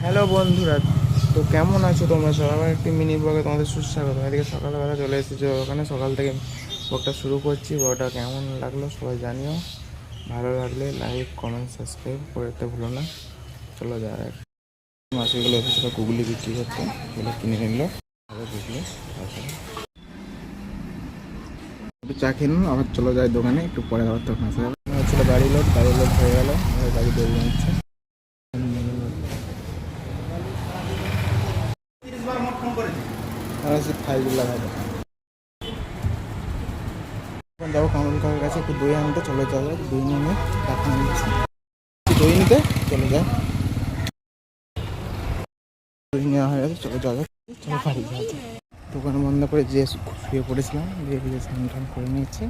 Hello বন্ধুরা, তো কেমন আছো তোমরা সব? আবার একটি মিনি ব্লগে তোমাদের সুস্বাগত। এদিকে সকালবেলা চলে এসেছি ওখানে, সকাল থেকে ব্লগটা শুরু করছি। ব্লগটা কেমন লাগলো সবাই জানিও, ভালো লাগলে লাইক কমেন্ট সাবস্ক্রাইব করতে ভুলো না। চলো যাওয়া যাক। মাছগুলো এসেছিলো গুগলি বিক্রি করতে, এগুলো কিনে নিল গুগলি। একটু চা খেয়ে নিল, আবার চলো যায় দোকানে, একটু পরে আবার তখন আসা যাবে। হচ্ছিলো গাড়ি লোড হয়ে গেল, গাড়ি বেরিয়ে নিচ্ছে। এখন যাবো কামরুল কাকার কাছে একটু দই আনতে, চলে যাবো দই নিয়ে টাকা নিচ্ছি, দই নিতে চলে যায়। দই নেওয়া হয়ে গেছে, চলে যাওয়া যাক। চলো বাড়ি যাওয়া যাক। দোকান বন্ধ করে যে শুয়ে পড়েছিলাম, দিয়ে দিয়ে স্নান টান করে নিয়েছি,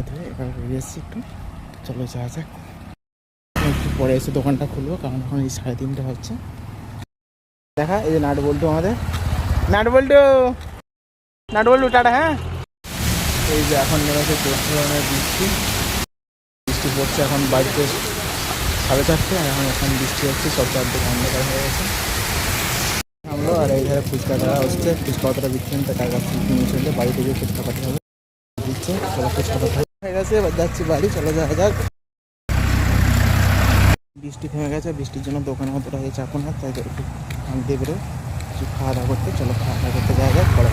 ধুয়ে এবার বেরিয়ে এসেছি একটু। চলো যাওয়া যাক। একটু পরে এসে দোকানটা খুলবো, কারণ এখন এই 3:30 হচ্ছে। দেখা এই যে নাট বল্টু, আমাদের নাট বল্টু, নাট বল্টু টাটা। হ্যাঁ, এই যে এখন নেমেছে ধরনের বৃষ্টি, বৃষ্টি পড়ছে এখন বাড়িতে 4:30, আর এখন বৃষ্টি হচ্ছে, সব চারদিকে অন্ধকার হয়ে গেছে। নামলো আর এই ধারে ফুচকা খাওয়া হচ্ছে, ফুচকা অতটা দিচ্ছেন, টাকার কাছ থেকে কিনে চলছে, বাড়িতে গিয়ে ফুচকা পাঠাতে হবে দিচ্ছে। চলো ফুচকা হয়ে গেছে, এবার যাচ্ছি বাড়ি, চলে যাওয়া যাক। বৃষ্টি থেমে গেছে, বৃষ্টির জন্য দোকানে অতটা হয়ে চাপো না, তাই একটু দিয়ে বেরো কিছু খাওয়া দাওয়া করতে। চলো খাওয়া দাওয়া করতে যাওয়া যাক, পরে